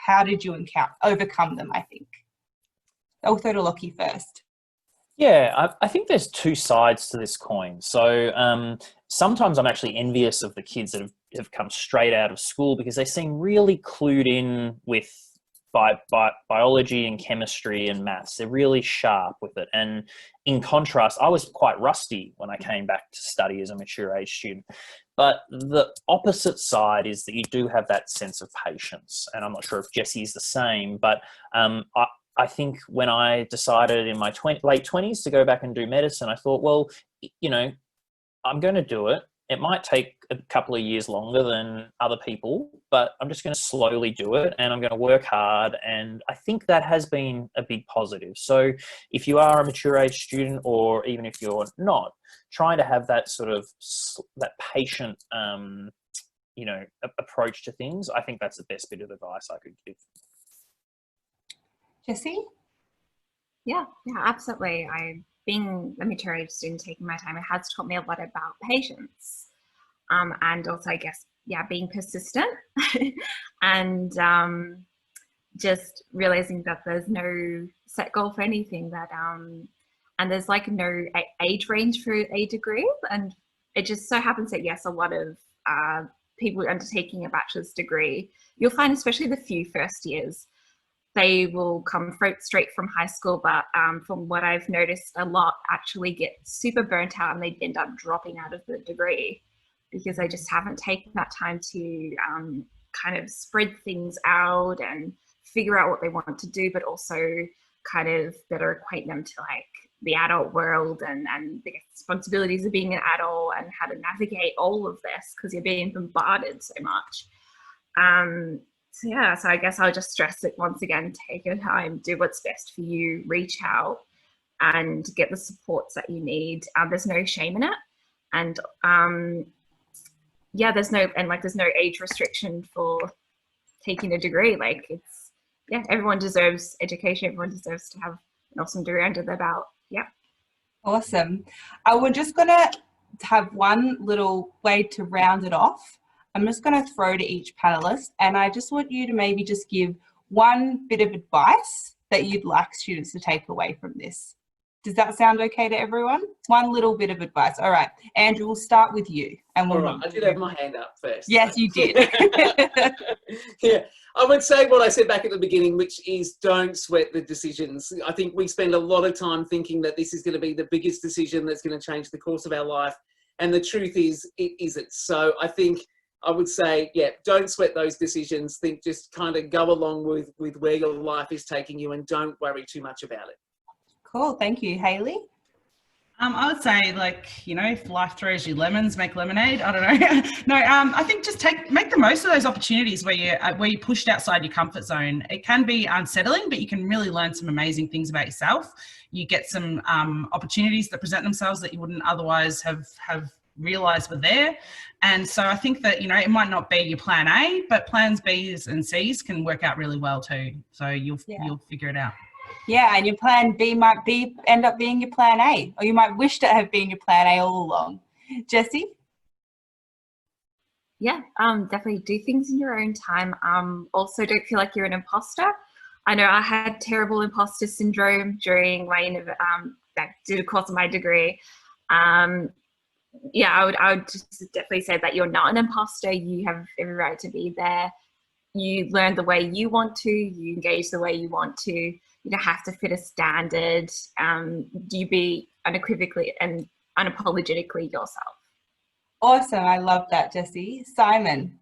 how did you overcome them, I think? I'll throw to Lockie first. Yeah, I think there's two sides to this coin. So sometimes I'm actually envious of the kids that have come straight out of school, because they seem really clued in with biology and chemistry and maths. They're really sharp with it. And in contrast, I was quite rusty when I came back to study as a mature age student. But the opposite side is that you do have that sense of patience. And I'm not sure if Jessie is the same, but I think when I decided in my late 20s to go back and do medicine, I thought, well, you know, I'm going to do it. It might take a couple of years longer than other people, but I'm just going to slowly do it and I'm going to work hard. And I think that has been a big positive. So if you are a mature age student, or even if you're not, trying to have that sort of that patient, you know, approach to things, I think that's the best bit of advice I could give. Jessie? Yeah, absolutely. Being a mature age student, taking my time, it has taught me a lot about patience. And also, I guess, being persistent and just realizing that there's no set goal for anything, that and there's like no age range for a degree. And it just so happens that, yes, a lot of people undertaking a bachelor's degree, you'll find, especially the few first years, they will come straight from high school, but from what I've noticed, a lot actually get super burnt out and they end up dropping out of the degree because they just haven't taken that time to kind of spread things out and figure out what they want to do, but also kind of better acquaint them to like the adult world and the responsibilities of being an adult and how to navigate all of this because you're being bombarded so much. So I guess I'll just stress it once again, take your time, do what's best for you, reach out and get the supports that you need. There's no shame in it. And there's no age restriction for taking a degree. Like everyone deserves education. Everyone deserves to have an awesome degree under their belt. Yeah. Awesome. We're just going to have one little way to round it off. I'm just going to throw to each panelist, and I just want you to maybe just give one bit of advice that you'd like students to take away from this. Does that sound okay to everyone? One little bit of advice. All right, Andrew, we'll start with you. And we'll I did have my hand up first. Yes, you did. Yeah, I would say what I said back at the beginning, which is don't sweat the decisions. I think we spend a lot of time thinking that this is going to be the biggest decision that's going to change the course of our life. And the truth is, it isn't. So I think I would say, don't sweat those decisions. Think, just kind of go along with where your life is taking you and don't worry too much about it. Cool. Thank you. Hayley? I would say, if life throws you lemons, make lemonade. I don't know. No, I think just make the most of those opportunities where you're pushed outside your comfort zone. It can be unsettling, but you can really learn some amazing things about yourself. You get some opportunities that present themselves that you wouldn't otherwise have realised were there. And so I think that, it might not be your plan A, but plans B's and C's can work out really well too. So you'll figure it out. Yeah, and your plan B might end up being your plan A, or you might wish to have been your plan A all along. Jessie? Yeah, definitely do things in your own time. Also, don't feel like you're an imposter. I know I had terrible imposter syndrome during my did a course of my degree. I would just definitely say that you're not an imposter. You have every right to be there. You learn the way you want to. You engage the way you want to. You don't have to fit a standard. You be unequivocally and unapologetically yourself. Awesome. I love that, Jessie. Simon?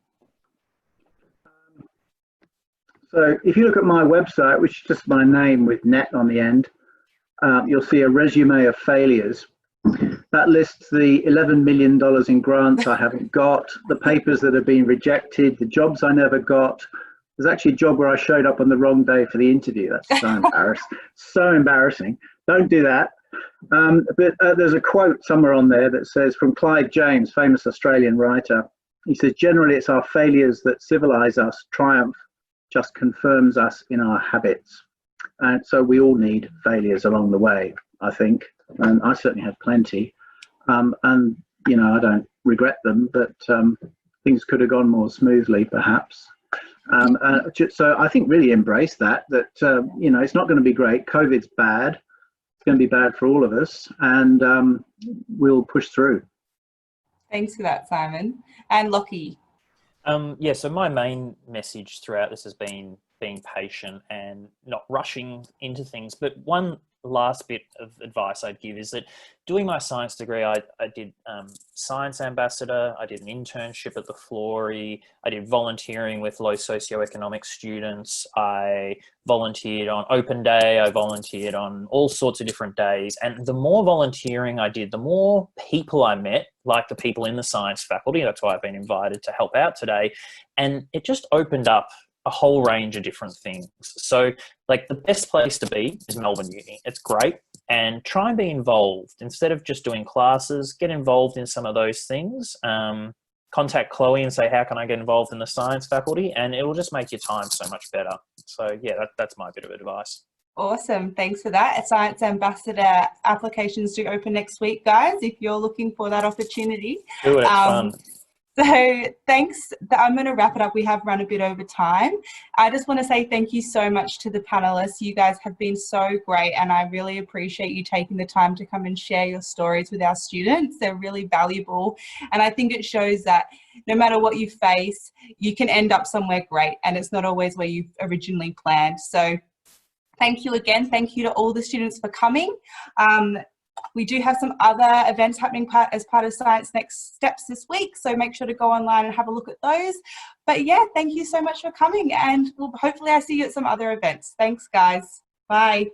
So if you look at my website, which is just my name with net on the end, you'll see a resume of failures. That lists the $11 million in grants I haven't got, the papers that have been rejected, the jobs I never got. There's actually a job where I showed up on the wrong day for the interview. That's so embarrassing. So embarrassing. Don't do that. But there's a quote somewhere on there that says, from Clive James, famous Australian writer. He says, generally it's our failures that civilize us. Triumph just confirms us in our habits. And so we all need failures along the way, I think. And I certainly had plenty. And, I don't regret them, but things could have gone more smoothly, perhaps. So I think really embrace that it's not going to be great. COVID's bad. It's going to be bad for all of us, and we'll push through. Thanks for that, Simon. And Lockie? So my main message throughout this has been being patient and not rushing into things. But one last bit of advice I'd give is that doing my science degree, I did science ambassador, I did an internship at the Florey, I did volunteering with low socioeconomic students, I volunteered on open day, I volunteered on all sorts of different days. And the more volunteering I did, the more people I met, like the people in the science faculty. That's why I've been invited to help out today. And it just opened up a whole range of different things. So like the best place to be is Melbourne Uni. It's great, and try and be involved. Instead of just doing classes, get involved in some of those things. Contact Chloe and say, how can I get involved in the science faculty? And it will just make your time so much better. So yeah, that's my bit of advice. Awesome. Thanks for that. Science Ambassador applications do open next week, guys, if you're looking for that opportunity. Do it. It's fun. So thanks. I'm going to wrap it up. We have run a bit over time. I just want to say thank you so much to the panelists. You guys have been so great, and I really appreciate you taking the time to come and share your stories with our students. They're really valuable, and I think it shows that no matter what you face, you can end up somewhere great, and it's not always where you originally planned. So thank you again. Thank you to all the students for coming. We do have some other events happening as part of Science Next Steps this week, so make sure to go online and have a look at those. But yeah, thank you so much for coming, and hopefully I see you at some other events. Thanks, guys. Bye.